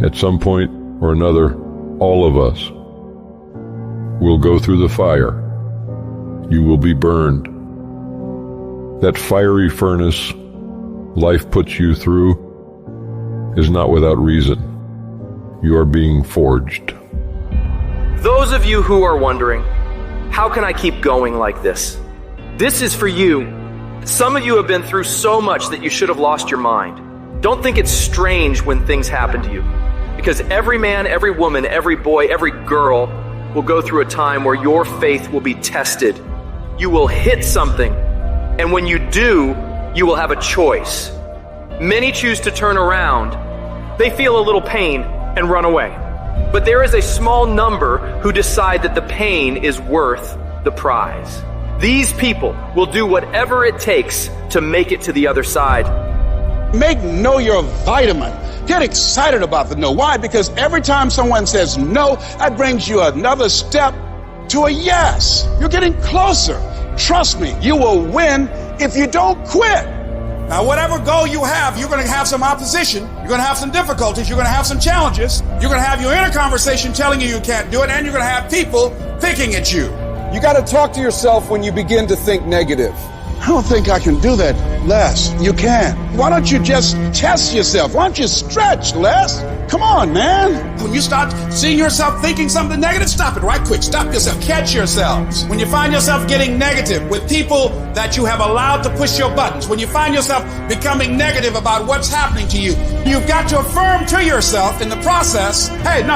At some point or another, all of us will go through the fire. You will be burned. That fiery furnace life puts you through is not without reason. You are being forged. Those of you who are wondering, how can I keep going like this? This is for you. Some of you have been through so much that you should have lost your mind. Don't think it's strange when things happen to you, because every man, every woman, every boy, every girl will go through a time where your faith will be tested. You will hit something, and when you do, you will have a choice. Many choose to turn around. They feel a little pain and run away. But there is a small number who decide that the pain is worth the prize. These people will do whatever it takes to make it to the other side. Make no your vitamin. Get excited about the no. Why? Because every time someone says no, that brings you another step to a yes. You're getting closer. Trust me, you will win if you don't quit. Now, whatever goal you have, you're going to have some opposition. You're going to have some difficulties. You're going to have some challenges. You're going to have your inner conversation telling you you can't do it, and you're going to have people picking at you. You got to talk to yourself when you begin to think negative. I don't think I can do that, Les. You can. Why don't you just test yourself? Why don't you stretch, Les? Come on, man. When you start seeing yourself thinking something negative, stop it right quick. Stop yourself. Catch yourselves. When you find yourself getting negative with people that you have allowed to push your buttons, when you find yourself becoming negative about what's happening to you, you've got to affirm to yourself in the process, hey, no,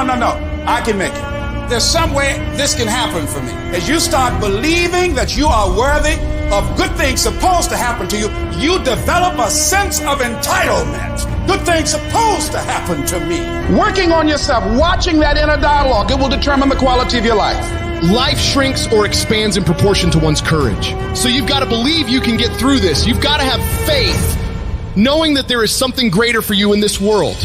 I can make it. There's some way this can happen for me. As you start believing that you are worthy of good things supposed to happen to you, you develop a sense of entitlement. Good things supposed to happen to me. Working on yourself, watching that inner dialogue, it will determine the quality of your life. Life shrinks or expands in proportion to one's courage. So you've got to believe you can get through this. You've got to have faith, knowing that there is something greater for you in this world.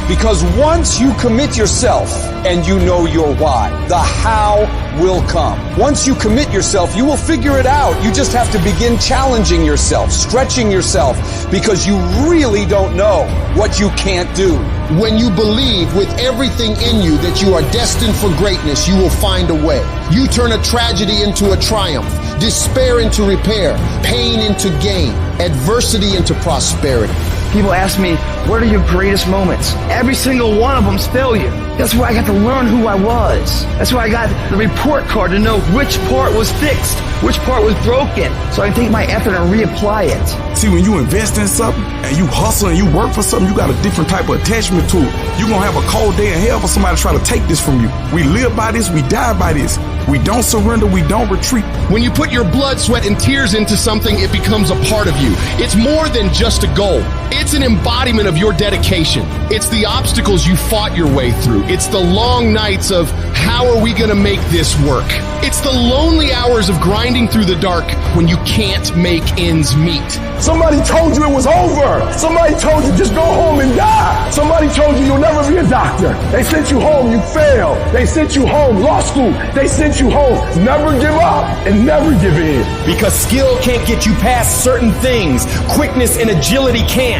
Because once you commit yourself and you know your why, the how will come. Once you commit yourself, you will figure it out. You just have to begin challenging yourself, stretching yourself, because you really don't know what you can't do. When you believe with everything in you that you are destined for greatness, you will find a way. You turn a tragedy into a triumph, despair into repair, pain into gain, adversity into prosperity. People ask me, what are your greatest moments? Every single one of them's failure. That's where I got to learn who I was. That's where I got the report card to know which part was fixed, which part was broken, so I can take my effort and reapply it. See, when you invest in something and you hustle and you work for something, you got a different type of attachment to it. You're going to have a cold day in hell for somebody to try to take this from you. We live by this, we die by this. We don't surrender, we don't retreat. When you put your blood, sweat, and tears into something, it becomes a part of you. It's more than just a goal. It's an embodiment of your dedication. It's the obstacles you fought your way through. It's the long nights of, how are we going to make this work? It's the lonely hours of grinding through the dark when you can't make ends meet. Somebody told you it was over. Somebody told you just go home and die. Somebody told you you'll never be a doctor. They sent you home, you failed. They sent you home, law school. They sent you home. Never give up and never give in. Because skill can't get you past certain things. Quickness and agility can't.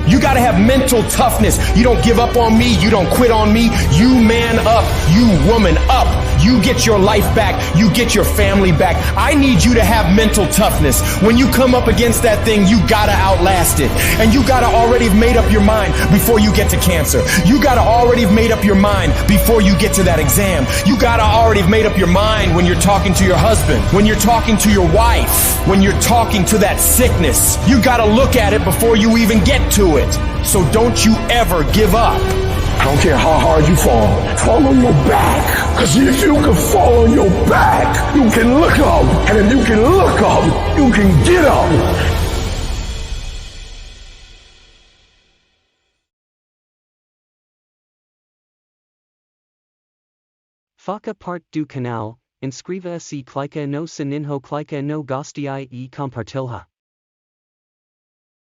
You gotta have mental toughness. You don't give up on me. You don't quit on me. You man up. You woman up. You get your life back. You get your family back. I need you to have mental toughness. When you come up against that thing, you gotta outlast it. And you gotta already have made up your mind before you get to cancer. You gotta already have made up your mind before you get to that exam. You gotta already have made up your mind when you're talking to your husband, when you're talking to your wife, when you're talking to that sickness. You gotta look at it before you even get to it. So don't you ever give up. I don't care how hard you fall on your back. Because if you can fall on your back, you can look up. And if you can look up, you can get up. Faca part do canal, inscreva-se clica no sininho clica no gostii e compartilha.